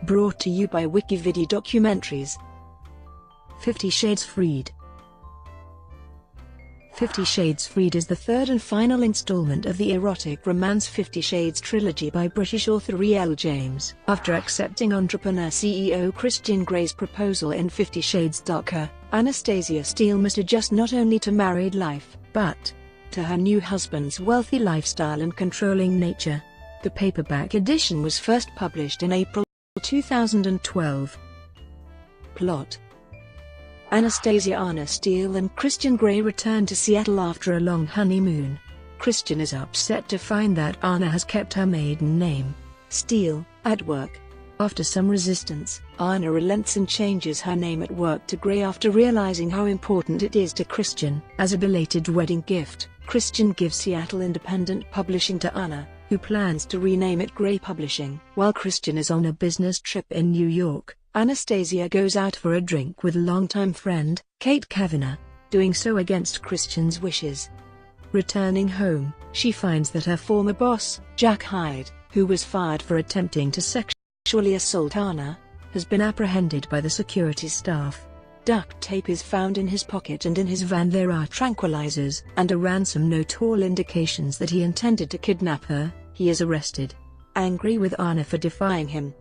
Brought to you by WikiVidi Documentaries. 50 Shades Freed. 50 Shades Freed is the third and final installment of the erotic romance 50 Shades Trilogy by British author E.L. James. After accepting entrepreneur CEO Christian Grey's proposal in 50 Shades Darker, Anastasia Steele must adjust not only to married life, but to her new husband's wealthy lifestyle and controlling nature. The paperback edition was first published in April 2012. Plot: Anastasia Steele and Christian Grey return to Seattle after a long honeymoon. Christian is upset to find that Anna has kept her maiden name, Steele, at work. After some resistance, Anna relents and changes her name at work to Grey after realizing how important it is to Christian. As a belated wedding gift, Christian gives Seattle Independent Publishing to Anna, who plans to rename it Grey Publishing. While Christian is on a business trip in New York, Anastasia goes out for a drink with longtime friend, Kate Kavanagh, doing so against Christian's wishes. Returning home, she finds that her former boss, Jack Hyde, who was fired for attempting to sexually assault Anna, has been apprehended by the security staff. Duct tape is found in his pocket, and in his van there are tranquilizers and a ransom note, all indications that he intended to kidnap her. He is arrested. Angry with Anna for defying him,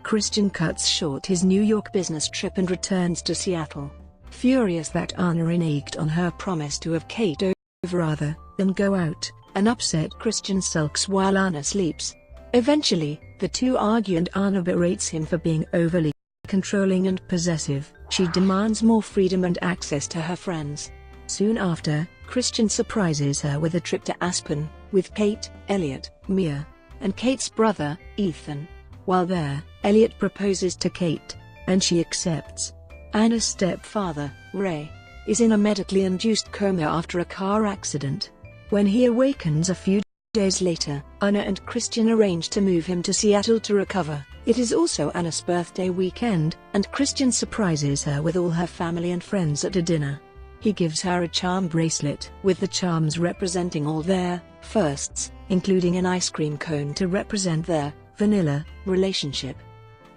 Christian cuts short his New York business trip and returns to Seattle. Furious that Anna reneged on her promise to have Kate over rather than go out, an upset Christian sulks while Anna sleeps. Eventually, the two argue and Anna berates him for being overly controlling and possessive. She demands more freedom and access to her friends. Soon after, Christian surprises her with a trip to Aspen, with Kate, Elliot, Mia, and Kate's brother, Ethan. While there, Elliot proposes to Kate, and she accepts. Anna's stepfather, Ray, is in a medically induced coma after a car accident. When he awakens a few days later, Anna and Christian arrange to move him to Seattle to recover. It is also Anna's birthday weekend, and Christian surprises her with all her family and friends at a dinner. He gives her a charm bracelet with the charms representing all their firsts, including an ice cream cone to represent their vanilla relationship.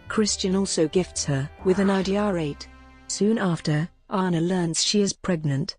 Christian also gifts her with an Audi R8. Soon after, Anna learns she is pregnant.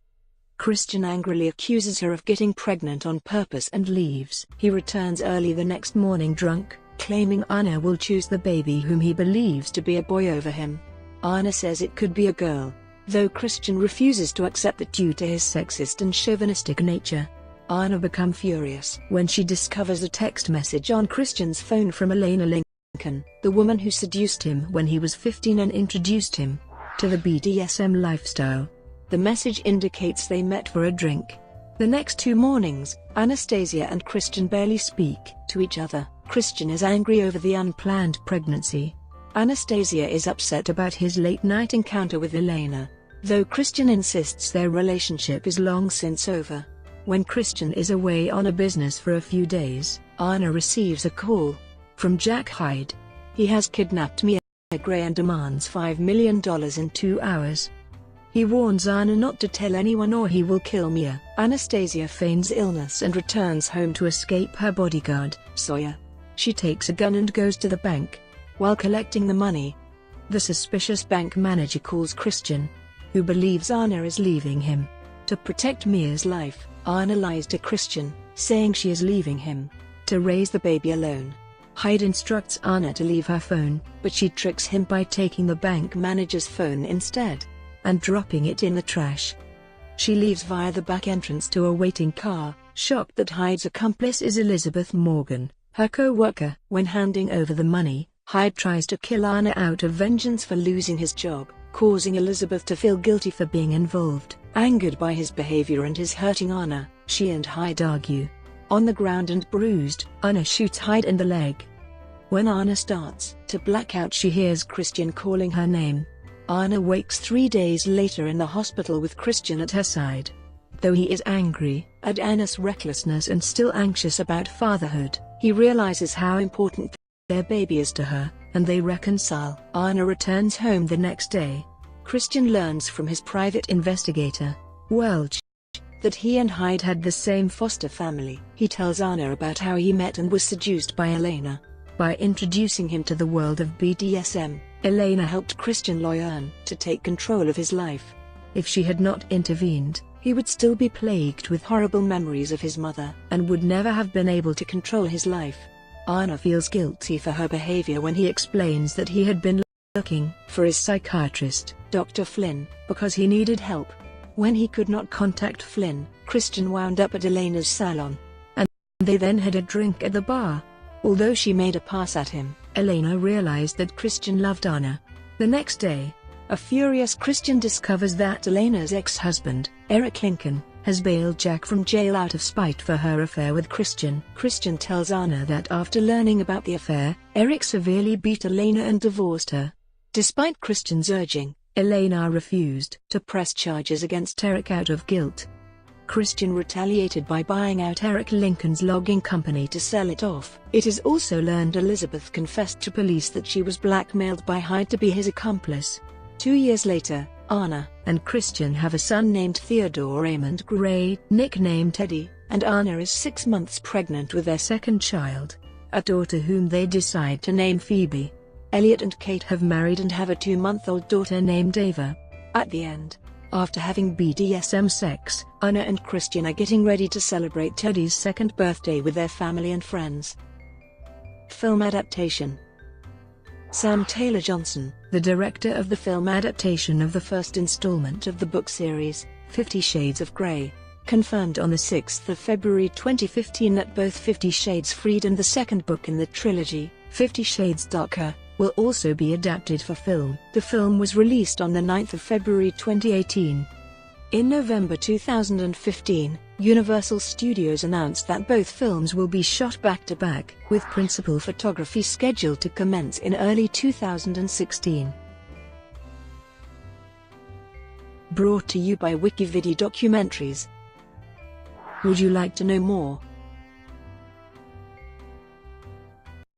Christian angrily accuses her of getting pregnant on purpose and leaves. He returns early the next morning drunk, claiming Anna will choose the baby whom he believes to be a boy over him. Anna says it could be a girl, though Christian refuses to accept it due to his sexist and chauvinistic nature. Anna becomes furious when she discovers a text message on Christian's phone from Elena Lincoln, the woman who seduced him when he was 15 and introduced him to the BDSM lifestyle. The message indicates they met for a drink. The next 2 mornings, Anastasia and Christian barely speak to each other. Christian is angry over the unplanned pregnancy. Anastasia is upset about his late-night encounter with Elena, though Christian insists their relationship is long since over. When Christian is away on a business for a few days, Anna receives a call from Jack Hyde. He has kidnapped Mia Grey and demands $5 million in 2 hours. He warns Anna not to tell anyone or he will kill Mia. Anastasia feigns illness and returns home to escape her bodyguard, Sawyer. She takes a gun and goes to the bank. While collecting the money, the suspicious bank manager calls Christian, who believes Anna is leaving him. To protect Mia's life, Anna lies to Christian, saying she is leaving him to raise the baby alone. Hyde instructs Anna to leave her phone, but she tricks him by taking the bank manager's phone instead and dropping it in the trash. She leaves via the back entrance to a waiting car, shocked that Hyde's accomplice is Elizabeth Morgan, her co-worker. When handing over the money, Hyde tries to kill Anna out of vengeance for losing his job, causing Elizabeth to feel guilty for being involved. Angered by his behavior and his hurting Anna, she and Hyde argue. On the ground and bruised, Anna shoots Hyde in the leg. When Anna starts to black out, she hears Christian calling her name. Anna wakes 3 days later in the hospital with Christian at her side. Though he is angry at Anna's recklessness and still anxious about fatherhood, he realizes how important their baby is to her, and they reconcile. Anna returns home the next day. Christian learns from his private investigator, Welch, that he and Hyde had the same foster family. He tells Anna about how he met and was seduced by Elena. By introducing him to the world of BDSM, Elena helped Christian learn to take control of his life. If she had not intervened, he would still be plagued with horrible memories of his mother and would never have been able to control his life. Anna feels guilty for her behavior when he explains that he had been looking for his psychiatrist, Dr. Flynn, because he needed help. When he could not contact Flynn, Christian wound up at Elena's salon, and they then had a drink at the bar. Although she made a pass at him, Elena realized that Christian loved Anna. The next day, a furious Christian discovers that Elena's ex-husband, Eric Lincoln, has bailed Jack from jail out of spite for her affair with Christian. Christian tells Anna that after learning about the affair, Eric severely beat Elena and divorced her. Despite Christian's urging, Elena refused to press charges against Eric out of guilt. Christian retaliated by buying out Eric Lincoln's logging company to sell it off. It is also learned Elizabeth confessed to police that she was blackmailed by Hyde to be his accomplice. 2 years later, Anna and Christian have a son named Theodore Raymond Gray, nicknamed Teddy, and Anna is 6 months pregnant with their second child, a daughter whom they decide to name Phoebe. Elliot and Kate have married and have a 2-month-old daughter named Ava. At the end, after having BDSM sex, Anna and Christian are getting ready to celebrate Teddy's 2nd birthday with their family and friends. Film adaptation. Sam Taylor Johnson, the director of the film adaptation of the first installment of the book series, 50 Shades of Grey, confirmed on the 6th of February 2015 that both 50 Shades Freed and the second book in the trilogy, 50 Shades Darker, will also be adapted for film. The film was released on the 9th of February 2018. In November 2015, Universal Studios announced that both films will be shot back-to-back, with principal photography scheduled to commence in early 2016. Brought to you by WikiVidi Documentaries. Would you like to know more?